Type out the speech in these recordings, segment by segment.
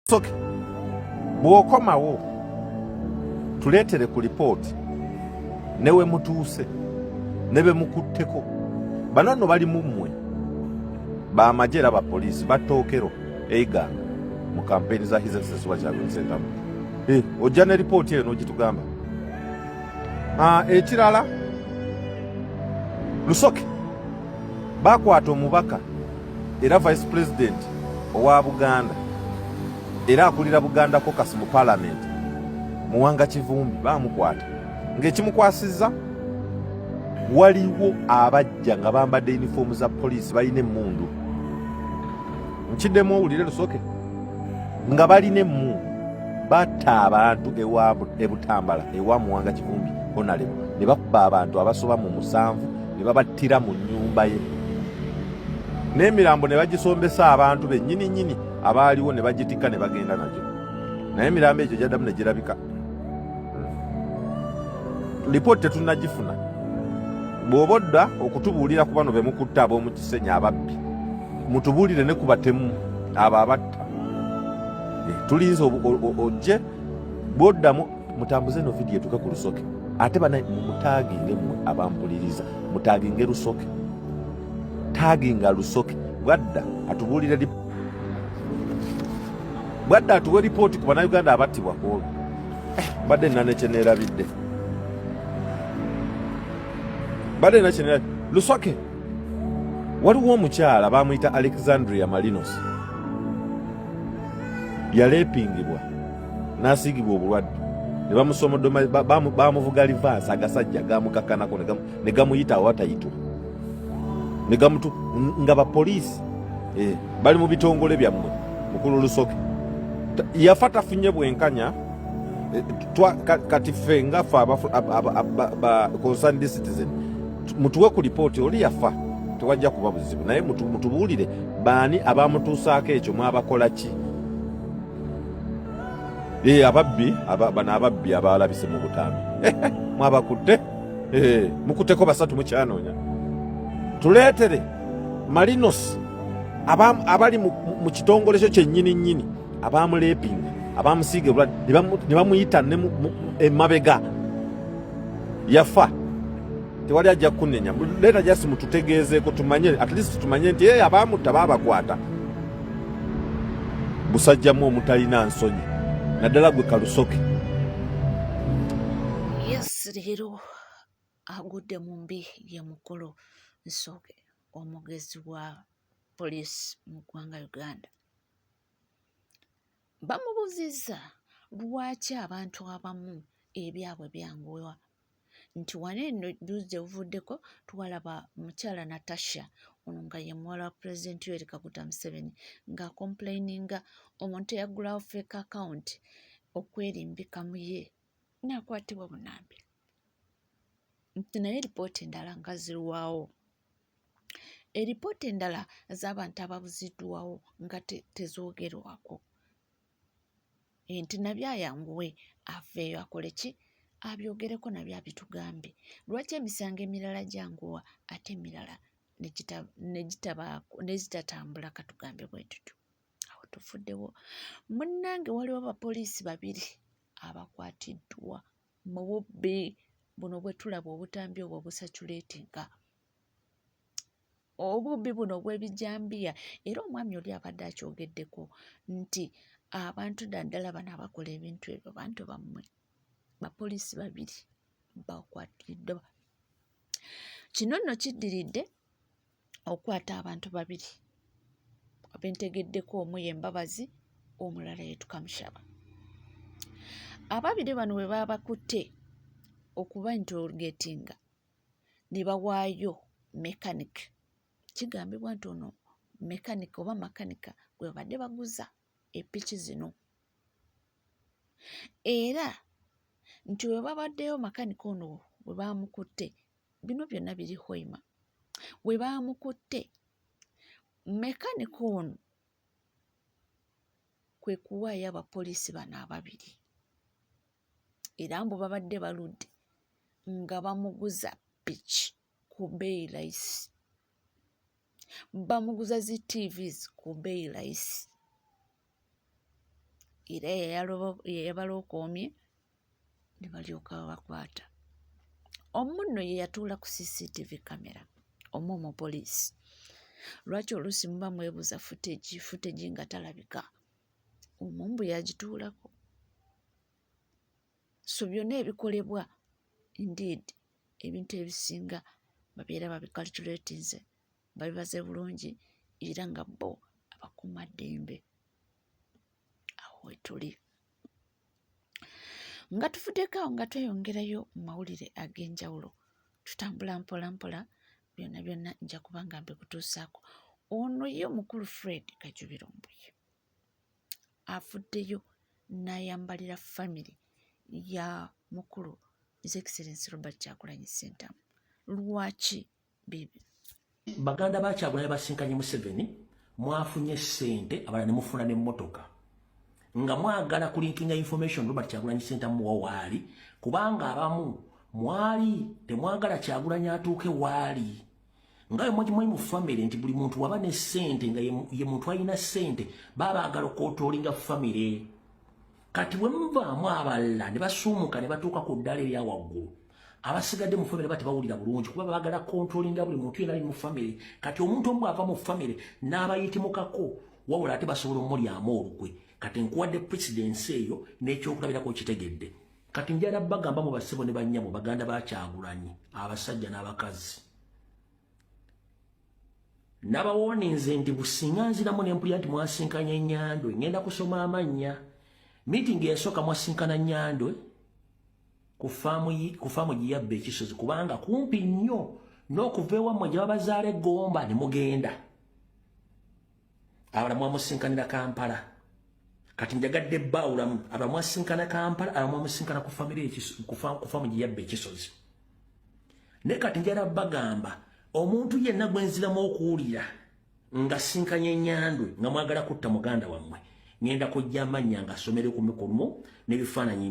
Soke bw'okomawo tuleetere ku lipooti newe mutuuse ne be mukutteko bano nno bali mu mmwe b'amagye era bapoliisi battookero eiganga mu kampeyini za His Excellency Kyalonyi Ssentamu. Ojja ne lipooti eyo n'ogitugamba. Ekirala Lusoke baakwata omubaka era vice president owa Buganda era akulira Buganda Caucus mu Parliament Muwanga Kivumbi baamukwata ng'ekimukwasizza waliwo abajja nga bambadde uniform za poliisi balina emmundu nkiddemu owulire Lusoke nga balina emmundu batta abantu e Butambala ewa Muwanga Kivumbi Honorable ne bakuba abantu abasoba mu 7 ne babattira mu nnyumba ye n'emirambo ne bagisombesa abantu bennyini abaaliwo ne bagitikka ne bagenda nagyo naye emirambo egyo gyaddamu ne girabika. Lipooti tetunnagifuna bw'oba odda okutubuulira ku bano be mukutta ab'omu Kisenyi ababbi mutubuulire ne ku batemu abo abatta tulinze ojje bw'oddamu mutambuze no vidiyo etuuke ku Lusoke ate bana mumutaaginge mmwe abampuliriza mutaaginge Lusoke taaginga Lusoke bwadda atubuulire bwadda atuwe lipooti ku bannayuganda abattibwa kwolwo badde nina nekyeneerabidde Lusoke waliwo omukyala baamuyita Alexandria Malinos yalepingibwa n'asiigibwa obulwadde ne bamusomodoma baamuvuga livaasi agasajja gamukakanako ne gamuyita awatayitwa ne gamutu nga bapoliisi bali mu bitongole byammwe mukulu Lusoke yafa tafunye bwenkanya kati ffe ngaffe concerned citizen mutuwe ku lipooti oli yafa tewajja kuba buzibu naye mutubuulire baani abamutuusaako ekyo mwabakola ki ababbi bano ababbi abalabise mu butambi mwabakutte mukutteko 3 mukyanoonya tuleetere Malinos abali mu kitongole kyo kyennyini abamuleepinga abamusiiga obulwadde ne bamuyita emabega yafa tewali ajja kunenya leeta jasi mututegeezeeko tumanye at least tumanye nti abaamutta baabakwata busajjamu omutalina nsonyi naddala gwe Kalusoke. Yes, leero agudde mu mbi ye mukulu Lusoke omugezi wa poliisi mu ggwanga Uganda. Bamubuuzizza lwaki abantu abamu ebyabwe byanguwa nti wane eno juzi evuddeko twalaba mukyala Natasha ono nga ye muwala wa Pulezidenti Yoweri Kaguta Museveni nga complaininga omuntu eyaggulawo fake account okwerimbika mu ye n'akwatibwa bunambi nti naye lipooti endala nga zirwawo eripooti endala z'abantu ababuziddwawo nga tezoogerwako nti nabyo ayanguwe aveeyo akole ki abyogereko nabyo abitugambye lwaki emisango emirala gyanguwa ate emirala nezitatambula katugambe bwe tutyo awo tufuddewo munnange waliwo abapoliisi 2 abakwatiddwa mu bubbi buno bwe tulaba obutambi obwo busatulatinga obubbi buno obw'ebijambiya era omwami oli abadde akyogeddeko nti abantu daddala bano abakola ebintu ebyo bantu bammwe bapoliisi 2 bakwatiddwa. Kino nno kiddiridde okwata abantu 2 abentegeddeko omu ye Mbabazi omulala ye Tukamushaba. Ababiri bano bwe baba bakutte okuba interrogatinga ne bawaayo mechanic kigambibwa nti ono mechanic oba makanika gwe babadde baguza epiki zino era nti we babaddeyo makanika ono we baamukutte bino byonna biri hoima we baamukutte mekanika ono kwe kuwaayo abapoliisi bano 2 era mbu babadde baludde nga bamuguza piki ku bbeeyi layisi bamuguza zi TVs ku bbeeyi layisi era yabalokoomye ne balyoka babakwata. Omu nno ye yatuula ku CCTV kamera, omu omupoliisi. Lwaki oluusi muba mwebuuza footage nga talabika? Omumbu yagituulako. So byonna ebikolebwa indeed ebintu ebisinga babeera babikalculatinze, babibaze bulungi era nga bo abakuumaddembe. Awo we tuli. Nga tuvuddeko awo nga tweyongerayo mu mawulire ag'enjawulo, tutambula mpola mpola, byonna byonna nja kuba nga mbikutuusaako. Ono ye omukulu Fred Kajubiro Mbuye avuddeyo n'ayambalira family ya mukulu His Excellency Robert Kyagulanyi Ssentamu. Lwaki bibi? Baganda ba Kyagulanyi basinkanye Museveni, mwafunye ssente, abala ne mufuna n'emmotoka. Nga mwagala kulinkinga information Robert Kyagulanyi Ssentamu waali, kubanga abamu mwali temwagala Kyagulanyi atuuke waali. Ngayo mwajimanyi mu family nti buli muntu waba ne ssente nga ye muntu alina ssente baba agala okootolinga family. Kati bwe muvaamu abalala ne basuumuka ne batuuka ku ddala erya waggulu, abasigadde mu family bati bawulira bulungi kuba bagala kontrolinga buli muntu yena ali mu family. Kati omuntu omu ava mu family n'abayitimukako wabula ate basobola omulyamu olukwe. Kati nkuwadde presidency eyo n'ekyokulabirako kitegedde. Kati njala bagamba mu basebo ne bannyabo Baganda ba Kyagulanyi, abasajja n'abakazi. Nabawoninze nti businga nziramu n'empulira nti mwasinkanye Nyandwe, ngenda kusoma amannya. Meeting yasooka mwasinkana Nyandwe ku faamu giyabba ekisozi kubanga kumpi nnyo n'okuva ewammwe gye babazaala Gomba ne mugenda. Abala mwamusinkanira Kampala. Kati njagadde bbawulamu abala mwasinkana Kampala, abala mwamusinkana ku faamu giyabba ekisozi. Ne kati njala bagamba omuntu yenna gwe nziramu okuwulira nga sinkanye Nyandwe nga mwagala kutta muganda wammwe, ngenda kujja amannya nga asomere ku mikono n'ebifaananyi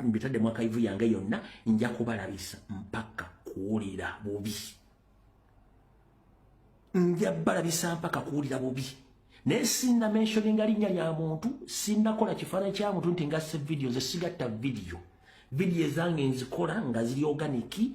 mbitadde mu akaivu yange yonna, nja kubalabisa mpaka kuwulira bubi. Nja balabisa mpaka kuwulira bubi. Naye sinna mentioninga linnya lya muntu, sinnakola kifaananyi kya muntu nti ngasse video, ze sigatta video. Video zange nzikola nga ziri organiki,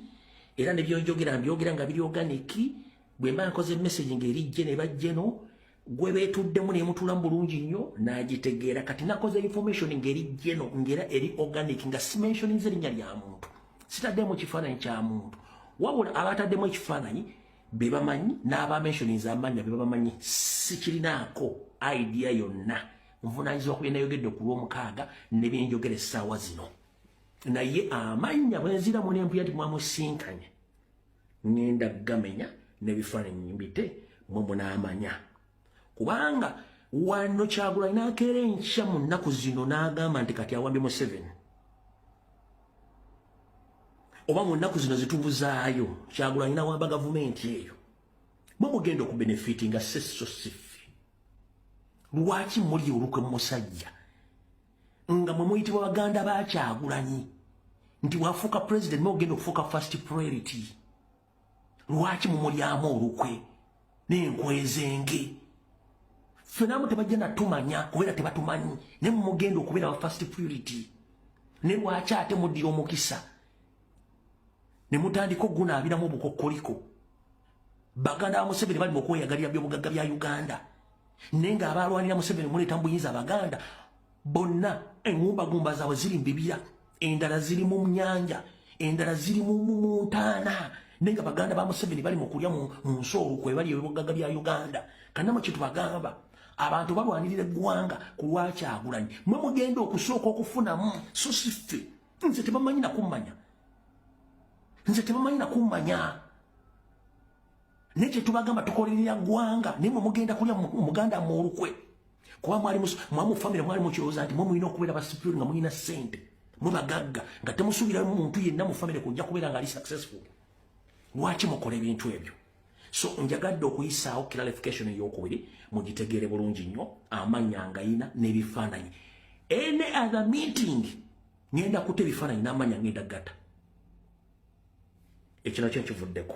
era ne byonjogera mbyogera nga biri organiki. Bwe mba nkoze message ng'erijje ne bajjeno, gwe beetuddemu ne mutulamu bulungi nnyo n'agitegeera. Kati nakoze information ng'erijjeno ng'era eri organic nga si mentioninze linnya lya muntu, sitaddemu kifaananyi kya muntu, wabula abataddemu ekifaananyi be bamanyi n'abamentioninze amannya be bamanyi. Sikirinaako idea yonna, nvunaanyizibwa ku bye nayogedde ku Lwomukaaga ne bye njogera essaawa zino. Naye amannya bwe nziramu n'empulira nti mwamusinkanye, ngenda gamenya n'ebifaananyi mbite mwe munaamanya. Kubanga wano Kyagulanyi n'akeera enkya mu nnaku zino n'agamba nti kati awambye Museveni, oba mu nnaku zino zitubuzaayo Kyagulanyi n'awamba gavumenti eyo, mwe mugenda okubenefiti nga sesso sifi. Lwaki muli olukwe musajja nga mwe muyitibwa Baganda ba Kyagulanyi nti wafuuka president mwe ogenda okufuuka first priority? Lwaki mumulyamu olukwe n'enkwezenge? Fenamu tebajja natumanya kubeera tebatumanyi, ne mugenda okubeera wa first priority. Ne lwaki ate muddira omukisa ne mutandika okugunaabiramu obukokkoliko? Baganda ba Museveni bali mu kweyagalira by'obugagga bya Uganda, naye ng'abalwanira Museveni muleeta mu buyinza Abaganda bonna engumbagumba zaabwe ziri mu bibira, endala ziri mu nnyanja, endala ziri mu ntaana, naye nga Baganda ba Museveni bali mu kulya mu nsi olukwe bali ebibugagga bya Uganda. Kanama kye tubagamba, abantu balwanirira eggwanga ku lwa Kyagulanyi, mwe mugenda okusooka okufunamu, so si ffe. Nze tebamanyi nakummanya, nze tebamanyi nakummanya. Ne kye tubagamba tukolerera ggwanga, naye mwe mugenda kulya muganda mu olukwe. Kuba mwamu famire mwali mukirowooza nti mwe mulina okubeera basipiri nga mulina ssente, mwe bagagga, nga temusuubiramu muntu yenna mu famire kujja kubeera nga ali successful. Lwaki mukola ebintu ebyo? So njagadde okuyisaawo clarification ey'okubiri mugitegeere bulungi nnyo, amannya ngayina n'ebifaananyi. Any other meeting ngenda kutta ebifaananyi n'amannya ngenda gatta. Ekyo nakyo nkivuddeko.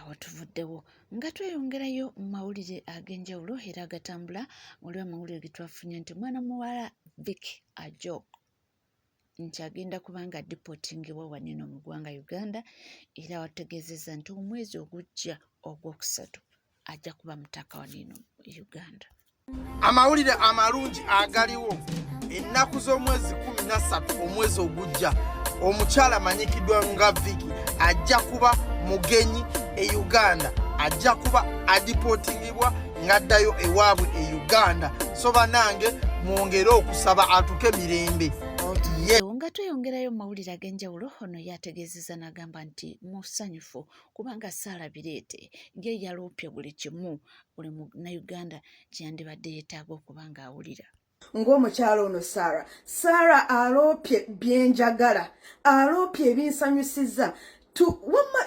awo tuvuddewo nga tweyongerayo mu mawulire ag'enjawulo era agatambula olwa mawulire ge twafunye nti mwana muwala Vicky Ajok nti agenda kubanga dipotingibwa wanino mu ggwanga Uganda era wategeezezza nti omwezi ogujja ogwokusatu ajja kuba mutaka wanino Uganda. Amawulire amalungi agaliwo ennaku z'omwezi 13 omwezi ogujja omukyala amanyikiddwa nga Vicky ajja kuba mugenyi e Uganda, ajja kuba adipotingibwa ng'addayo ewaabwe e Uganda. So banange mwongere okusaba atuke mirembe. Nga tweyongerayo mu mawulire ag'enjawulo ono yategeezezza n'agamba nti musanyufu kubanga Sarah Bireete ye yaloopye buli kimu buli Munnayuganda kyeyandibadde yeetaaga okuba ng'awulira. Ng'omukyala ono Sarah aloopye byenjagala, aloopye ebinsanyusizza.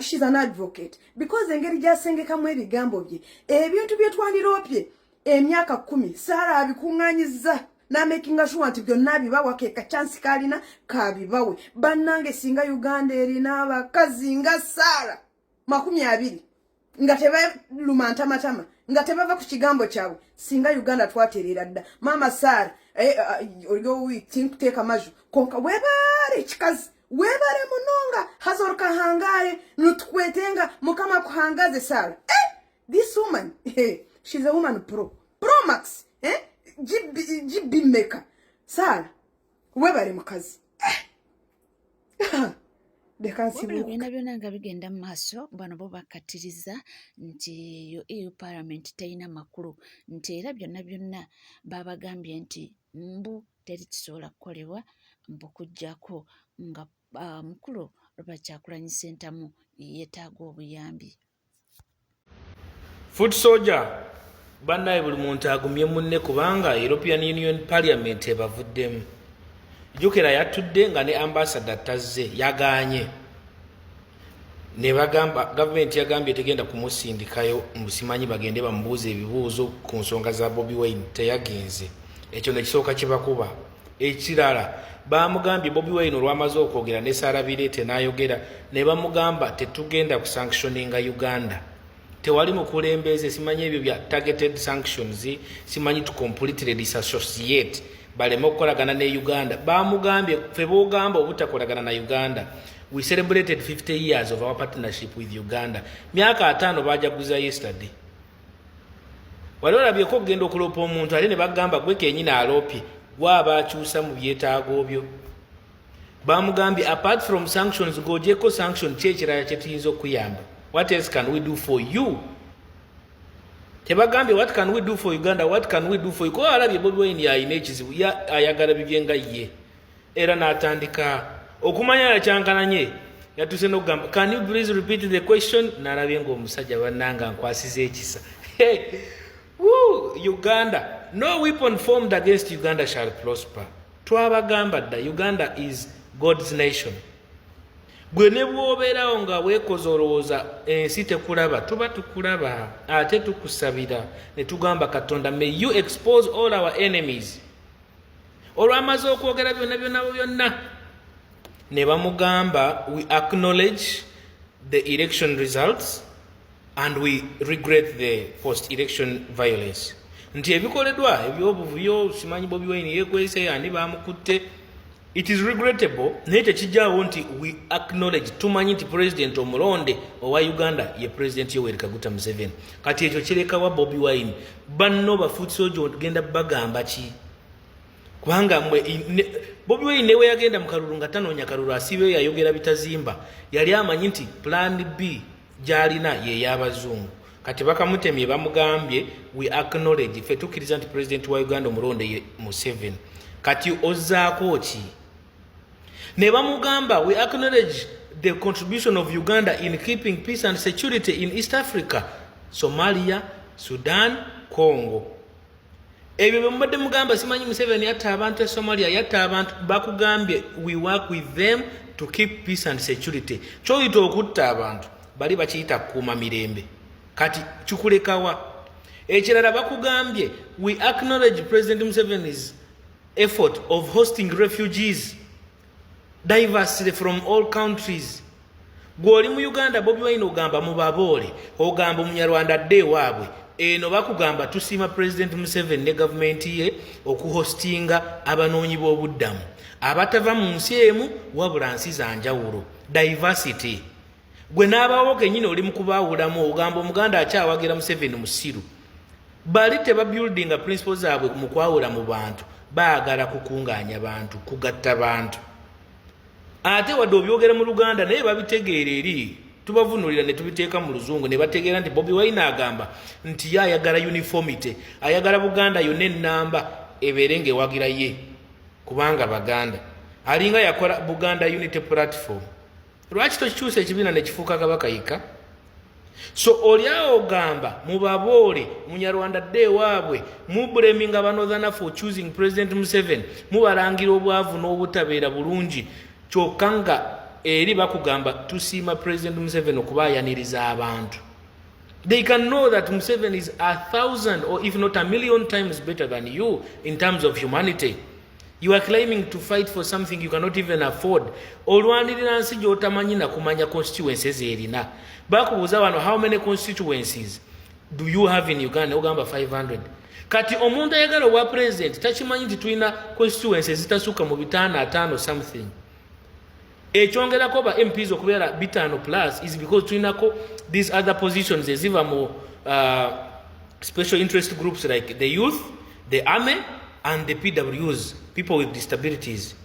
She's an advocate because engeri gy'asengekamu ebigambo bye ebintu bye twandiroopye emyaka 10 Sarah abikuŋŋaanyizza n'amakinga sure nti byonna abibawa ke kachansi kalina kabibawe. Bannange singa Uganda erina abakazi nga Sarah 20 nga tebaluma ntamatama nga tebava ku kigambo kyabwe singa Uganda twateerera dda. Mama Sarah oligo kuteeka maju konka webaale kikazi webale munonga hazoroka hangare nutukwetenga mukama kuhangaze Sarah. This woman she's a woman pro max GB maker. Sarah webale mukazi Byonna byonna nga bigenda mu maaso bano bo bakkatiriza nti yo EU Parliament terina makulu nti era byonna byonna babagambye nti mbu teri kisobola kukolebwa mbukujjako nga mukulu Robert Kyagulanyi Ssentamu yeetaaga obuyambi. Foot soldier bannaye buli muntu agumye munne kubanga European Union Parliament ebavuddemu. Jukira yatudde nga ne ambassador tazze yagaanye. Ne bagamba government yagambye tegenda kumusindikayo musimanyi bagende bamubuuze ebibuuzo ku nsonga za Bobi Wine teyagenze. Ekyo ne kisooka kibakuba. Ekirala bamugambye Bobi Wine olwamaze okwogera ne Sarah Bireete n'ayogera ne bamugamba tetugenda ku sanctioninga Uganda. Tewali mukulembeze simanyi ebyo bya targeted sanctions simanyi to completely disassociate baleme okukolagana ne Uganda. Bamugambye ffe boogamba obutakolagana na Uganda. We celebrated 50 years of our partnership with Uganda. Myaka 5 bajaguza yesterday. Wali olabyeko okugenda okuloopa omuntu ate ne bagamba gwe kenyini aloopye gwaba akyusa mu byetaago byo. Bamugambye apart from sanctions gojeko sanction kyekirala kye tuyinza okuyamba. What else can we do for you? Tebagambye what can we do for Uganda, what can we do for you? Ko alabye Bobi Wine yayina ekizibu ayagala bibyenga ye. Era n'atandika okumanya yakyankananye yatuse n'okugamba can you please repeat the question? N'alabye ng'omusajja bannanga nkwasiza ekisa. Woo, Uganda, no weapon formed against Uganda shall prosper. Twabagamba dda Uganda is God's nation. Gwe ne bw'obeerawo nga weekoze olowooza ensi tekulaba tuba tukulaba ate tukusabira ne tugamba Katonda may you expose all our enemies. Olwamaze okwogera byonna ne bamugamba we acknowledge the election results and we regret the post-election violence. Nti ebikoleddwa ebyobuvuyo simanyi Bobi Wine yeekwese ani bamukutte. It is regrettable naye tekijjaawo nti we acknowledge tumanyi nti president omulonde owa Uganda ye president Yoweri Kaguta Museveni. Kati ekyo kirekawa Bobi Wine banno bafuutse ojo ogenda bagamba ki? Kubanga Bobi Wine newe yagenda mu kalulu nga tanoonya kalulu asibe yayogera bitazimba yali amanyi nti plan B gyalina ye y'abazungu. Kati bakamutemye bamugambye we acknowledge ffe tukkiriza nti president wa Uganda omulonde ye Museveni. Kati ozzaako ki? Ne bamugamba we acknowledge the contribution of Uganda in keeping peace and security in East Africa, Somalia, Sudan, Congo. Ebyo bemubadde mugamba simanyi Museveni yatta abantu e Somalia yatta abantu bakugambye we work with them to keep peace and security. Kyoyita okutta abantu bali bakiyita kuuma mirembe. Kati kikulekawa. Ekirala bakugambye we acknowledge President Museveni's effort of hosting refugees diversely from all countries. gw'oli mu Uganda Bobi Wine ogamba mubaboole ogamba Munyarwanda dde waabwe eno bakugamba tusiima President Museveni ne gavumenti ye okuhostinga abanoonyi b'obuddamu abatava mu nsi emu wabula nsi za njawulo diversity gwe n'abawo kennyini oli mu kubaawulamu ogamba omuganda akyawagira Museveni musiru bali tebabuildinga principles zaabwe mu kwawula mu bantu baagala kukungaanya bantu kugatta bantu ate wadde obyogera mu Luganda naye babitegeera eri tubavunulira ne tubiteeka mu Luzungu ne bategeera nti Bobi Wine agamba nti ye ayagala uniformity ayagala Buganda yonna ennamba ebeere ng'ewagira ye kubanga Baganda alinga yakola Buganda Unity Platform lwaki tokikyusa ekibiina ne kifuuka Kabakayika so oliawo ogamba mubaboole Munyarwanda dde waabwe mubuleminga Northern for choosing President Museveni mubalangira obwavu n'obutabeera bulungi kyokka nga eri bakugamba tusiima President Museveni okubaayaniriza abantu. They can know that Museveni is 1,000 or if not 1,000,000 times better than you in terms of humanity. You are claiming to fight for something you cannot even afford. Olwanirira nsi gy'otamanyi na kumanya constituencies erina. Bakubuuza wano how many constituencies do you have in Uganda? Ogamba 500. Kati omuntu ayagala obwa president takimanyi nti tulina constituencies zitasukka mu 5 something. Ekyongerako ba MPs okubeera 5 plus is because tulinako these other positions eziva mu special interest groups like the youth, the army and the PWs, people with disabilities.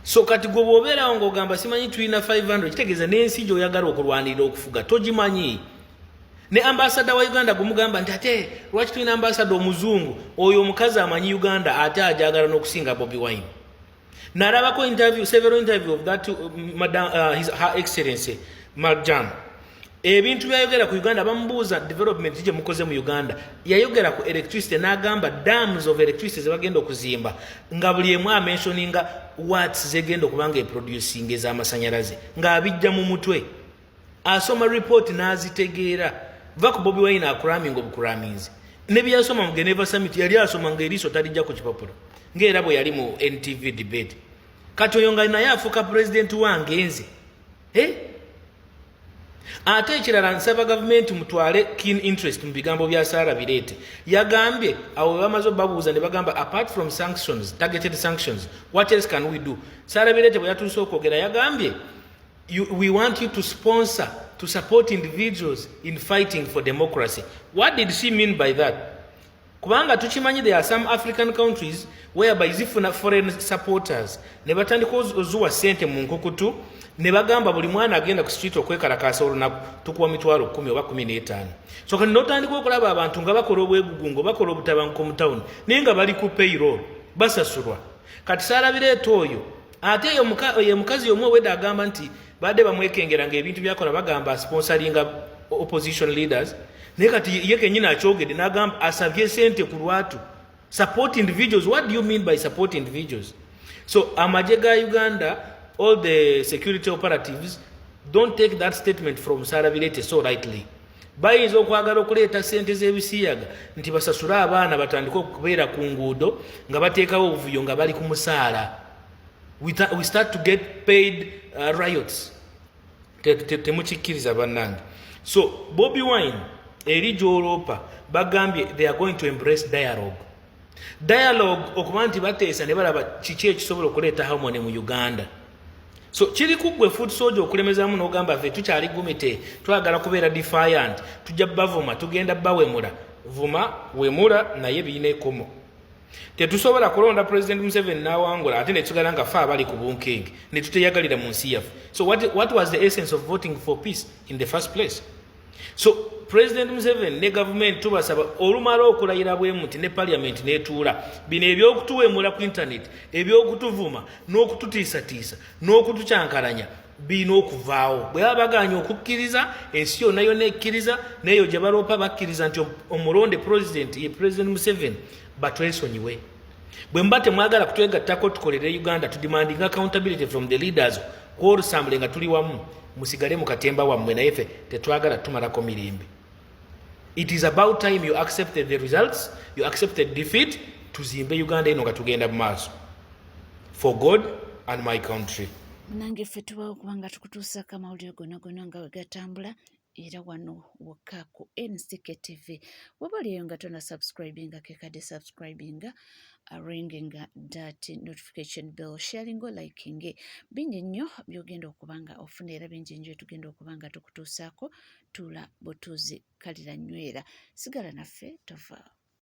So kati gwe bw'obeerawo ng'ogamba simanyi tulina 500 kitegeeza n'ensi gy'oyagala okulwanirira okufuga togimanyi. Ne ambassador wa Uganda gumugamba nti ate lwaki tulina ambassador omuzungu oyo omukazi amanyi Uganda ate ajagala n'okusinga Bobi Wine. Narabako several interview of that Her Excellency Marjan. Ebintu byayogera ku Uganda bamubuuza development gye mukoze mu Uganda yayogera ku electricity n'agamba dams of electricity zebagenda okuzimba nga buli emu amentioninga watts zegenda okubanga eproducing ez'amasanyalaze ng'abijja mu mutwe asoma report n'azitegeera va ku Bobi Wine akuraminga obukuraminzi ne byasoma mu Geneva Summit yali asoma ng'eriiso talijja ku kipapulo ng'era bwe yali mu NTV debate kati oyo nga naye afuuka president wange nze ate ekirala nsaba gavumenti mutwale keen interest mu bigambo bya Sarah Birete yagambye awo bamaze babuuza ne bagamba apart from sanctions, targeted sanctions, what else can we do? Sarah Birete bwe yatuuse okwogera yagambye we want you to sponsor, to support individuals in fighting for democracy. What did she mean by that? Kubanga tukimanyi there are some African countries whereby zifuna foreign supporters ne batandika ozuwa sente mu nkukutu ne bagamba buli mwana agenda ku street okwekalakaasa olunaku tukuwa mitwalo 10 oba 15. So kati notandika okulaba abantu nga bakola obwegugungo bakola obutabanguko mu town naye nga bali ku payroll basasulwa. Kati Sarah Birete oyo ate ye mukazi omwe weda agamba nti badde bamwekengera ng'ebintu byakola bagamba sponsoringa opposition leaders naye kati ye kennyini akyogedde n'agamba asabye sente ku lwatu. Support individuals. What do you mean by support individuals? So amagye ga Uganda, all the security operatives don't take that statement from Sarah Birete so lightly. Bayinza okwagala okuleeta sente z'ebisiyaga nti basasula abaana batandika okubeera ku nguudo nga bateekawo obuvuyo nga bali ku musaala. We start to get paid riots. Temukikkiriza bannange. So Bobi Wine eri gy'oloopa bagambye they are going to embrace dialogue. Dialogue okuba nti bateesa ne balaba kiki ekisobola okuleeta harmony mu Uganda. So kiri kugwe foot soldier okulemezamu n'ogamba ffe tukyali gumite twagala kubeera defiant tujja bavuma tugenda bawemula vuma wemula naye biine ekomo. Tetusobola kulonda President Museveni n'awangula ate ne tugala nga ffe abali ku bunkenke ne tuteyagalira mu nsi yaffe. So what was the essence of voting for peace in the first place? So President Museveni ne government tubasaba olumala okulayira bwemuti ne parliament netuula bino ebyokutuwemula ku internet ebyokutuvuma n'okututiisatiisa n'okutucyankalanya bino okuvaawo bwe babaganya okukkiriza ensi yonna yonna ekkiriza neyo gye baloopa bakkiriza nti omulonde president ye President Museveni batwesonyiwe bwe mba temwagala kutwegattako tukolere Uganda to demanding accountability from the leaders kw'olusambule nga tuli wamu musigale mu katemba wammwe naye ffe tetwagala tumalako mirembe. It is about time you accepted the results, you accepted defeat, tuzimbe Uganda eno nga tugenda mu maaso. For God and my country. nange ffe tubawo okubanga tukutuusako amawulire gonna nga we gatambula era wano wokka ku NCK TV. Weba oliyo nga tona subscribinga kekadde subscribinga, ringinga that notification bell, sharingo, likinge. Bingi nnyo byogenda okubanga ofuna era bingi nnyo tugenda okubanga tukutuusaako. Tula butuuzi kalira nywera. Sigala naffe tova.